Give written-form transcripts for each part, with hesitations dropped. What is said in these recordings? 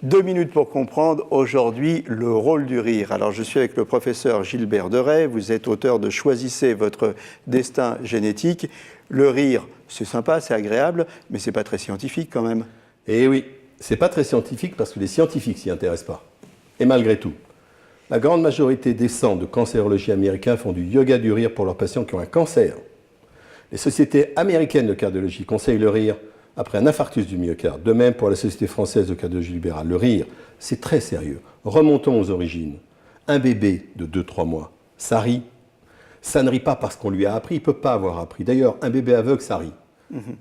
2 minutes pour comprendre aujourd'hui le rôle du rire. Alors je suis avec le professeur Gilbert Deray, vous êtes auteur de Choisissez votre destin génétique. Le rire, c'est sympa, c'est agréable, mais c'est pas très scientifique quand même. Eh oui, c'est pas très scientifique parce que les scientifiques s'y intéressent pas. Et malgré tout, la grande majorité des centres de cancérologie américains font du yoga du rire pour leurs patients qui ont un cancer. Les sociétés américaines de cardiologie conseillent le rire après un infarctus du myocarde. De même pour la Société française de cardiologie libérale. Le rire, c'est très sérieux. Remontons aux origines. Un bébé de 2-3 mois, ça rit. Ça ne rit pas parce qu'on lui a appris, il ne peut pas avoir appris. D'ailleurs, un bébé aveugle, ça rit.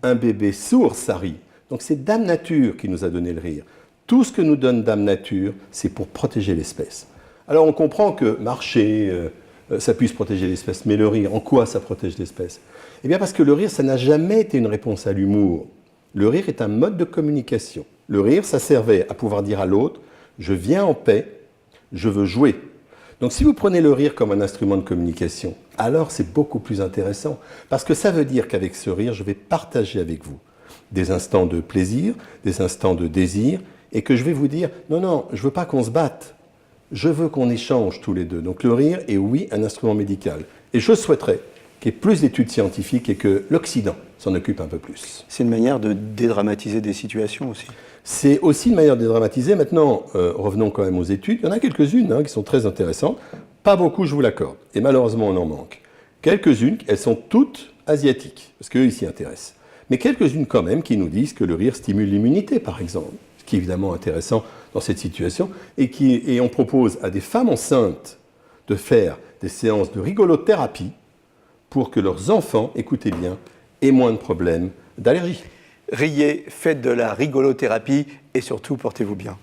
Un bébé sourd, ça rit. Donc c'est Dame Nature qui nous a donné le rire. Tout ce que nous donne Dame Nature, c'est pour protéger l'espèce. Alors on comprend que marcher, ça puisse protéger l'espèce, mais le rire, en quoi ça protège l'espèce? Eh bien parce que le rire, ça n'a jamais été une réponse à l'humour. Le rire est un mode de communication. Le rire, ça servait à pouvoir dire à l'autre « je viens en paix, je veux jouer ». Donc si vous prenez le rire comme un instrument de communication, alors c'est beaucoup plus intéressant. Parce que ça veut dire qu'avec ce rire, je vais partager avec vous des instants de plaisir, des instants de désir, et que je vais vous dire « non, non, je ne veux pas qu'on se batte, je veux qu'on échange tous les deux ». Donc le rire est, oui, un instrument médical. Et je souhaiterais qu'il y ait plus d'études scientifiques et que l'Occident s'en occupe un peu plus. C'est une manière de dédramatiser des situations aussi. C'est aussi une manière de dédramatiser. Maintenant, revenons quand même aux études. Il y en a quelques-unes qui sont très intéressantes. Pas beaucoup, je vous l'accorde. Et malheureusement, on en manque. Quelques-unes, elles sont toutes asiatiques, parce qu'eux, ils s'y intéressent. Mais quelques-unes quand même qui nous disent que le rire stimule l'immunité, par exemple. Ce qui est évidemment intéressant dans cette situation. Et on propose à des femmes enceintes de faire des séances de rigolothérapie pour que leurs enfants, écoutez bien, aient moins de problèmes d'allergie. Riez, faites de la rigolothérapie et surtout portez-vous bien.